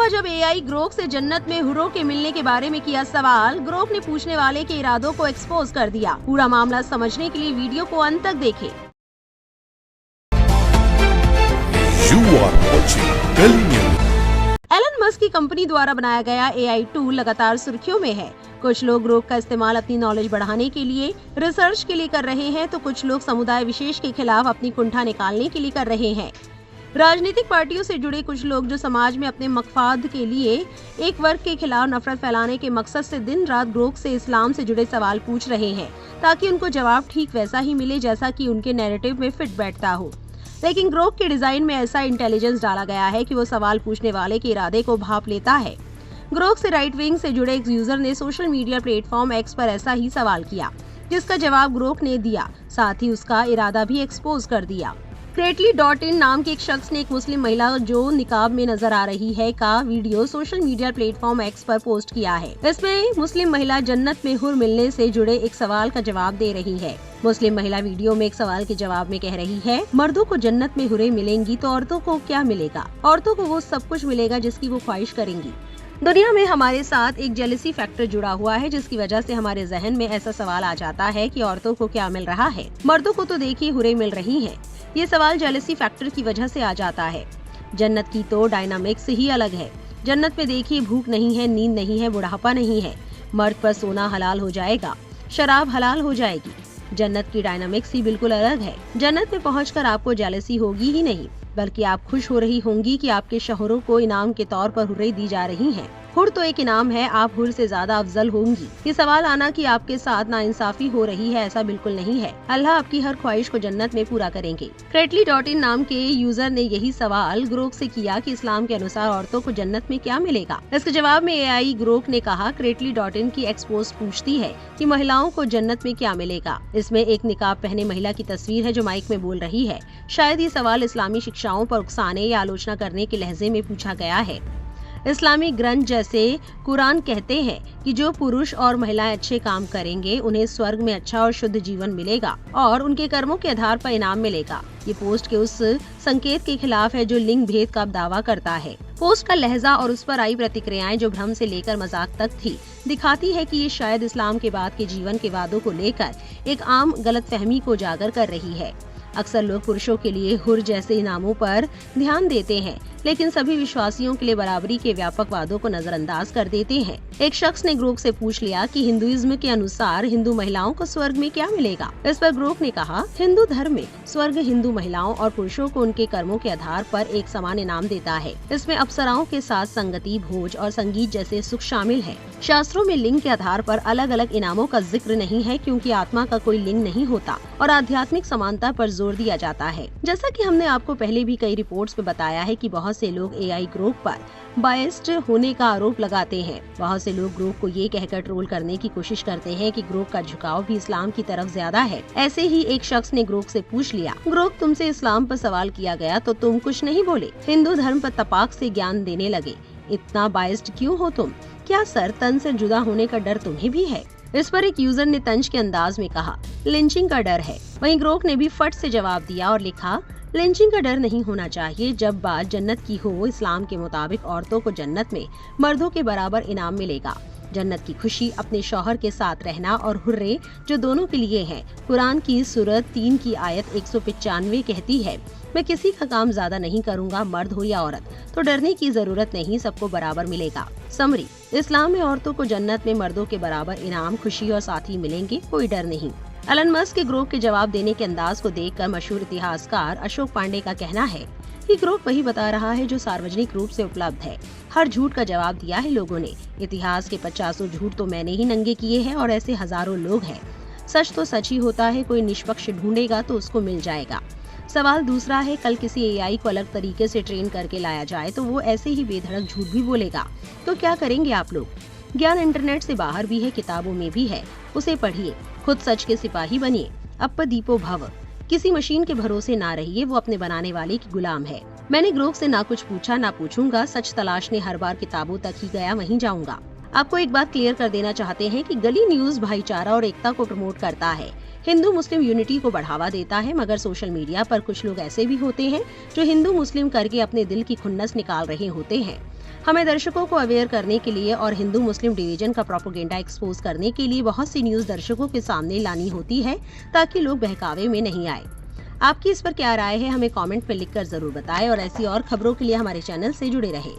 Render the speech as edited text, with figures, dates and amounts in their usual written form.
सुबह जब AI Grok से जन्नत में हुर्रों के मिलने के बारे में किया सवाल, ग्रोक ने पूछने वाले के इरादों को एक्सपोज कर दिया। पूरा मामला समझने के लिए वीडियो को अंत तक देखें। एलन मस्क की कंपनी द्वारा बनाया गया एआई टूल लगातार सुर्खियों में है। कुछ लोग ग्रोक का इस्तेमाल अपनी नॉलेज बढ़ाने के लिए, रिसर्च के लिए कर रहे हैं, तो कुछ लोग समुदाय विशेष के खिलाफ अपनी कुंठा निकालने के लिए कर रहे हैं। राजनीतिक पार्टियों से जुड़े कुछ लोग जो समाज में अपने मकफाद के लिए एक वर्ग के खिलाफ नफरत फैलाने के मकसद से दिन रात ग्रोक से इस्लाम से जुड़े सवाल पूछ रहे हैं, ताकि उनको जवाब ठीक वैसा ही मिले जैसा कि उनके नैरेटिव में फिट बैठता हो। लेकिन ग्रोक के डिजाइन में ऐसा इंटेलिजेंस डाला गया है कि वो सवाल पूछने वाले के इरादे को भांप लेता है। ग्रोक से राइट विंग से जुड़े एक यूजर ने सोशल मीडिया प्लेटफॉर्म एक्स पर ऐसा ही सवाल किया, जिसका जवाब ग्रोक ने दिया, साथ ही उसका इरादा भी एक्सपोज कर दिया। Crately.in नाम के एक शख्स ने एक मुस्लिम महिला जो निकाब में नजर आ रही है का video social media platform x पर पोस्ट किया है। इसमें मुस्लिम महिला जन्नत में हुर मिलने से जुड़े एक सवाल का जवाब दे रही है। मुस्लिम महिला वीडियो में एक सवाल के जवाब में कह रही है, मर्दों को जन्नत में हुरें मिलेंगी तो औरतों को क्या मिलेगा? औरतों को वो सब कुछ मिलेगा जिसकी वो ख्वाहिश करेंगी। दुनिया में हमारे साथ एक जेलसी फैक्टर जुड़ा हुआ है, जिसकी वजह से हमारे जहन में ऐसा सवाल आ जाता है कि औरतों को क्या मिल रहा है, मर्दों को तो देखिए हुरें मिल रही हैं। ये सवाल जेलसी फैक्टर की वजह से आ जाता है। जन्नत की तो डायनामिक्स ही अलग है। जन्नत में देखिए भूख नहीं है, नींद नहीं है, बुढ़ापा नहीं है। मर्द पर सोना हलाल हो जाएगा, शराब हलाल हो जाएगी। जन्नत की डायनामिक्स ही बिल्कुल अलग है। जन्नत में पहुंचकर आपको जेलसी होगी ही नहीं, बल्कि आप खुश हो रही होंगी कि आपके शौहरों को इनाम के तौर पर हुर्रें दी जा रही हैं। हुर तो एक इनाम है, आप हुर से ज्यादा अफजल होंगी। ये सवाल आना कि आपके साथ नाइंसाफी हो रही है, ऐसा बिल्कुल नहीं है। अल्लाह आपकी हर ख्वाहिश को जन्नत में पूरा करेंगे। Crately.in नाम के यूजर ने यही सवाल ग्रोक से किया कि इस्लाम के अनुसार औरतों को जन्नत में क्या मिलेगा। इसके जवाब में एआई ग्रोक ने कहा, Crately.in की एक्सपोज पूछती है कि महिलाओं को जन्नत में क्या मिलेगा। इसमें एक निकाब पहने महिला की तस्वीर है जो माइक में बोल रही है। शायद ये सवाल इस्लामी शिक्षाओं पर उकसाने या आलोचना करने के लहजे में पूछा गया है। इस्लामी ग्रंथ जैसे कुरान कहते हैं कि जो पुरुष और महिलाएं अच्छे काम करेंगे उन्हें स्वर्ग में अच्छा और शुद्ध जीवन मिलेगा और उनके कर्मों के आधार पर इनाम मिलेगा। ये पोस्ट के उस संकेत के खिलाफ है जो लिंग भेद का दावा करता है। पोस्ट का लहजा और उस पर आई प्रतिक्रियाएं जो भ्रम से लेकर मजाक तक थी, दिखाती है कि ये शायद इस्लाम के बाद के जीवन के वादों को लेकर एक आम गलतफहमी को उजागर कर रही है। अक्सर लोग पुरुषों के लिए हुर जैसे इनामों पर ध्यान देते हैं, लेकिन सभी विश्वासियों के लिए बराबरी के व्यापक वादों को नजरअंदाज कर देते हैं। एक शख्स ने ग्रोक से पूछ लिया कि हिंदुइज्म के अनुसार हिंदू महिलाओं को स्वर्ग में क्या मिलेगा। इस पर ग्रोक ने कहा, हिंदू धर्म में स्वर्ग हिंदू महिलाओं और पुरुषों को उनके कर्मों के आधार पर एक समान इनाम देता है। इसमें अप्सराओं के साथ संगति, भोज और संगीत जैसे सुख शामिल है। शास्त्रों में लिंग के आधार पर अलग अलग इनामों का जिक्र नहीं है, क्योंकि आत्मा का कोई लिंग नहीं होता और आध्यात्मिक समानता पर जोर दिया जाता है। जैसा कि हमने आपको पहले भी कई रिपोर्ट्स में बताया है कि बहुत से लोग एआई ग्रोक पर बायस्ड होने का आरोप लगाते हैं। बहुत से लोग ग्रोक को ये कहकर ट्रोल करने की कोशिश करते हैं कि ग्रोक का झुकाव भी इस्लाम की तरफ ज्यादा है। ऐसे ही एक शख्स ने ग्रोक से पूछ लिया, ग्रोक तुमसे इस्लाम पर सवाल किया गया तो तुम कुछ नहीं बोले, हिंदू धर्म पर तपाक से ज्ञान देने लगे, इतना बायस्ड क्यों हो तुम? क्या सर तन से जुदा होने का डर तुम्हें भी है? इस पर एक यूजर ने तंज के अंदाज में कहा, लिंचिंग का डर है। वहीं ग्रोक ने भी फट से जवाब दिया और लिखा, लिंचिंग का डर नहीं होना चाहिए जब बात जन्नत की हो। इस्लाम के मुताबिक औरतों को जन्नत में मर्दों के बराबर इनाम मिलेगा। जन्नत की खुशी, अपने शौहर के साथ रहना और हुर्रे जो दोनों के लिए हैं। कुरान की सूरत 3 की आयत 195 कहती है, मैं किसी का काम ज्यादा नहीं करूंगा, मर्द हो या औरत, तो डरने की जरूरत नहीं, सबको बराबर मिलेगा। समरी, इस्लाम में औरतों को जन्नत में मर्दों के बराबर इनाम, खुशी और साथी मिलेंगे, कोई डर नहीं। एलन मस्क के ग्रोक के जवाब देने के अंदाज को देखकर मशहूर इतिहासकार अशोक पांडे का कहना है कि ग्रोक वही बता रहा है जो सार्वजनिक रूप से उपलब्ध है। हर झूठ का जवाब दिया है लोगों ने। इतिहास के 50 झूठ तो मैंने ही नंगे किए हैं और ऐसे हजारों लोग हैं। सच तो सच ही होता है, कोई निष्पक्ष ढूंढेगा तो उसको मिल जाएगा। सवाल दूसरा है, कल किसी एआई को अलग तरीके से ट्रेन करके लाया जाए तो वो ऐसे ही बेधड़क झूठ भी बोलेगा, तो क्या करेंगे आप लोग? ज्ञान इंटरनेट से बाहर भी है, किताबों में भी है, उसे पढ़िए, खुद सच के सिपाही बनिए। अप दीपो भव, किसी मशीन के भरोसे ना रहिए, वो अपने बनाने वाले की गुलाम है। मैंने ग्रोक से ना कुछ पूछा ना पूछूंगा, सच तलाशने हर बार किताबों तक ही गया, वहीं जाऊंगा। आपको एक बात क्लियर कर देना चाहते हैं कि गली न्यूज भाईचारा और एकता को प्रमोट करता है, हिंदू मुस्लिम यूनिटी को बढ़ावा देता है, मगर सोशल मीडिया पर कुछ लोग ऐसे भी होते हैं जो हिंदू मुस्लिम करके अपने दिल की खुन्नस निकाल रहे होते हैं। हमें दर्शकों को अवेयर करने के लिए और हिंदू मुस्लिम डिवीजन का प्रोपेगेंडा एक्सपोज करने के लिए बहुत सी न्यूज दर्शकों के सामने लानी होती है ताकि लोग बहकावे में नहीं आए। आपकी इस पर क्या राय है, हमें कमेंट में लिखकर जरूर बताएं और ऐसी और खबरों के लिए हमारे चैनल से जुड़े रहें।